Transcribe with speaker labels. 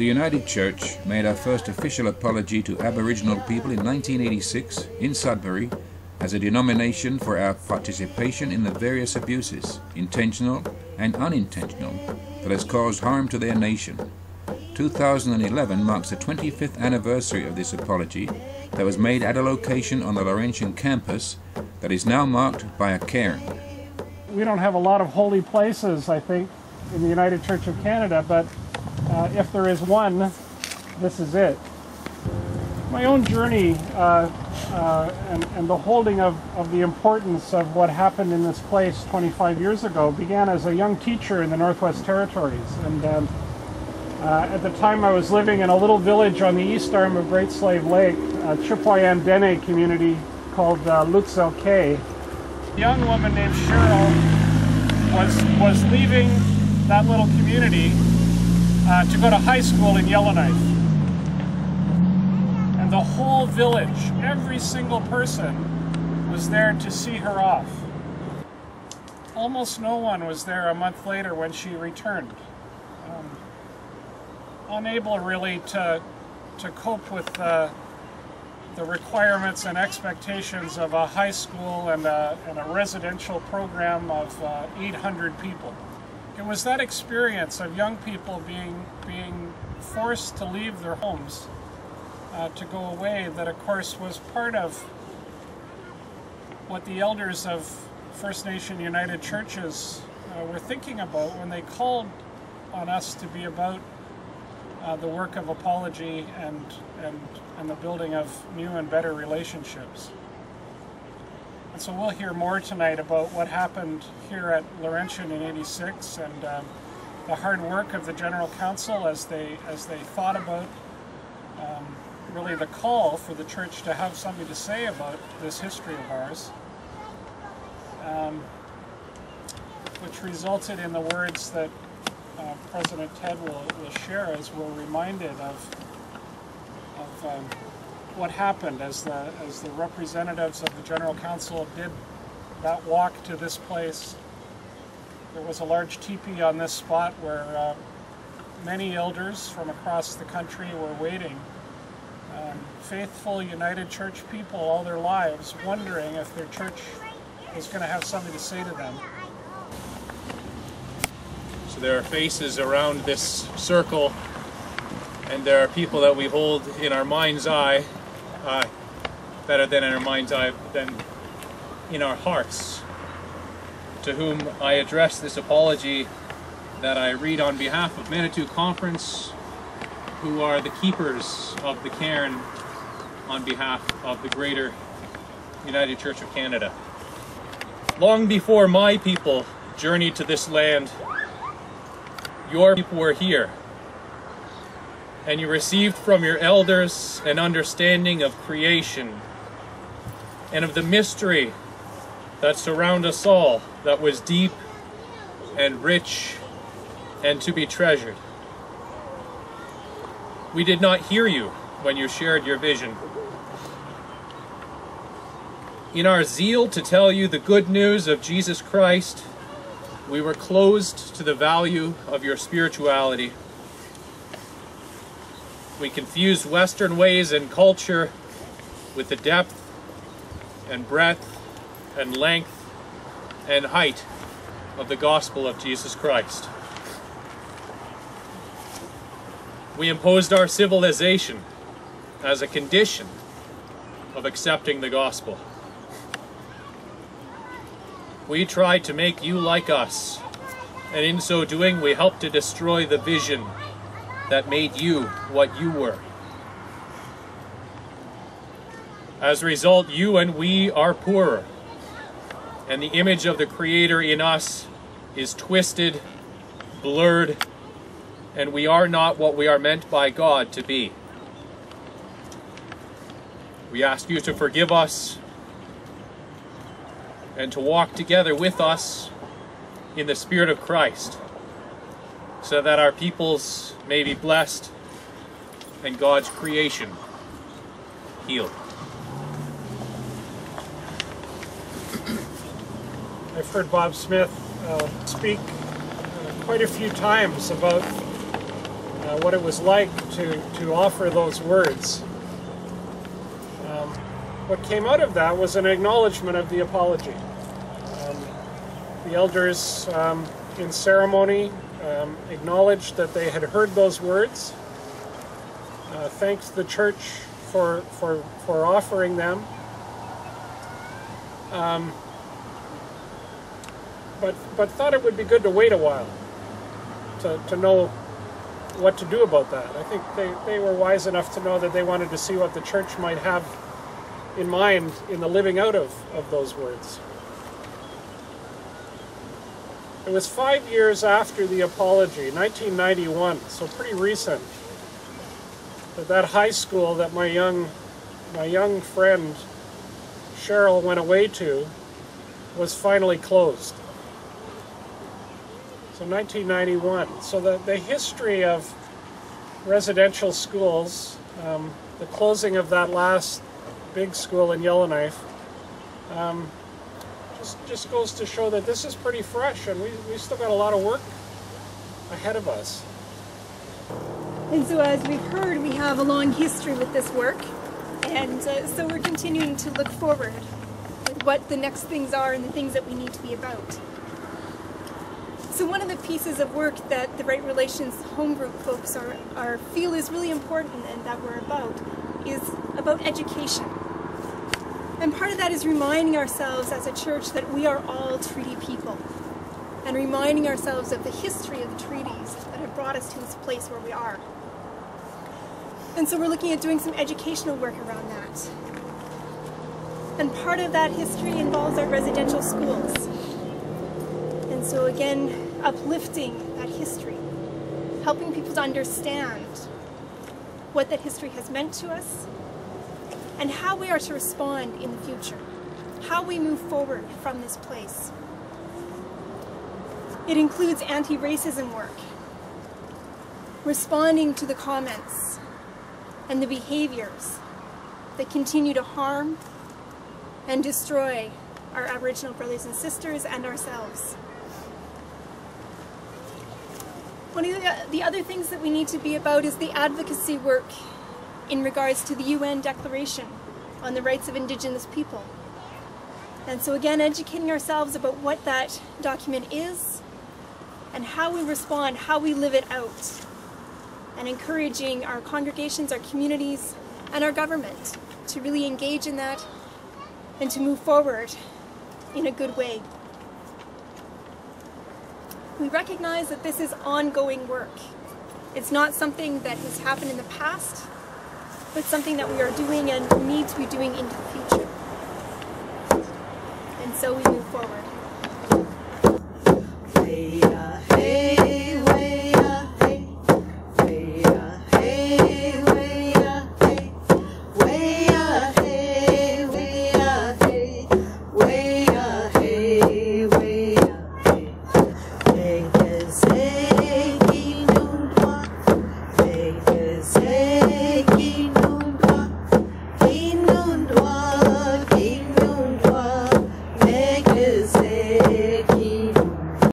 Speaker 1: United Church made our first official apology to Aboriginal people in 1986 in Sudbury as a denomination for our participation in the various abuses, intentional and unintentional, that has caused harm to their nation. 2011 marks the 25th anniversary of this apology that was made at a location on the Laurentian campus that is now marked by a cairn.
Speaker 2: We don't have a lot of holy places, I think, in the United Church of Canada, but if there is one, this is it. My own journey and the holding of the importance of what happened in this place 25 years ago began as a young teacher in the Northwest Territories. And at the time I was living in a little village on the east arm of Great Slave Lake, a Chippewa Dene community called Lutzel K. A young woman named Cheryl was leaving that little community to go to high school in Yellowknife. And the whole village, every single person, was there to see her off. Almost no one was there a month later when she returned. Unable really to cope with the requirements and expectations of a high school and a residential program of 800 people. It was that experience of young people being forced to leave their homes to go away that, of course, was part of what the elders of First Nation United Churches were thinking about when they called on us to be about the work of apology and the building of new and better relationships. And so we'll hear more tonight about what happened here at Laurentian in '86 and the hard work of the General Council as they thought about really the call for the church to have something to say about this history of ours, which resulted in the words that President Ted will share as we're reminded of what happened as the representatives of the General Council did that walk to this place. There was a large teepee on this spot where many elders from across the country were waiting. Faithful United Church people all their lives wondering if their church was going to have something to say to them.
Speaker 3: So there are faces around this circle, and there are people that we hold in our mind's eye, better than in our mind's eye, than in our hearts, to whom I address this apology that I read on behalf of Manitou Conference, who are the keepers of the cairn on behalf of the Greater United Church of Canada. Long before my people journeyed to this land, your people were here, and you received from your elders an understanding of creation and of the mystery that surrounds us all, that was deep and rich and to be treasured. We did not hear you when you shared your vision. In our zeal to tell you the good news of Jesus Christ, we were closed to the value of your spirituality. We confused Western ways and culture with the depth and breadth and length and height of the gospel of Jesus Christ. We imposed our civilization as a condition of accepting the gospel. We tried to make you like us, and in so doing we helped to destroy the vision that made you what you were. As a result, you and we are poorer, and the image of the Creator in us is twisted, blurred, and we are not what we are meant by God to be. We ask you to forgive us and to walk together with us in the Spirit of Christ, so that our peoples may be blessed and God's creation healed.
Speaker 2: I've heard Bob Smith speak quite a few times about what it was like to offer those words. What came out of that was an acknowledgement of the apology. The elders in ceremony acknowledged that they had heard those words, thanked the church for offering them, but thought it would be good to wait a while to know what to do about that. I think they were wise enough to know that they wanted to see what the church might have in mind in the living out of those words. It was 5 years after the apology, 1991, so pretty recent, that high school that my young friend Cheryl went away to was finally closed. So 1991. So the history of residential schools, the closing of that last big school in Yellowknife, just goes to show that this is pretty fresh, and we still got a lot of work ahead of us.
Speaker 4: And so as we've heard, we have a long history with this work, and so we're continuing to look forward with what the next things are and the things that we need to be about. So one of the pieces of work that the Right Relations home group folks feel is really important and that we're about is about education. And part of that is reminding ourselves as a church that we are all treaty people, and reminding ourselves of the history of the treaties that have brought us to this place where we are. And so we're looking at doing some educational work around that. And part of that history involves our residential schools. And so again, uplifting that history, helping people to understand what that history has meant to us, and how we are to respond in the future, how we move forward from this place. It includes anti-racism work, responding to the comments and the behaviors that continue to harm and destroy our Aboriginal brothers and sisters and ourselves. One of the other things that we need to be about is the advocacy work in regards to the UN Declaration on the Rights of Indigenous People. And so again, educating ourselves about what that document is and how we respond, how we live it out, and encouraging our congregations, our communities, and our government to really engage in that and to move forward in a good way. We recognize that this is ongoing work. It's not something that has happened in the past, but something that we are doing and need to be doing into the future. And so we move forward.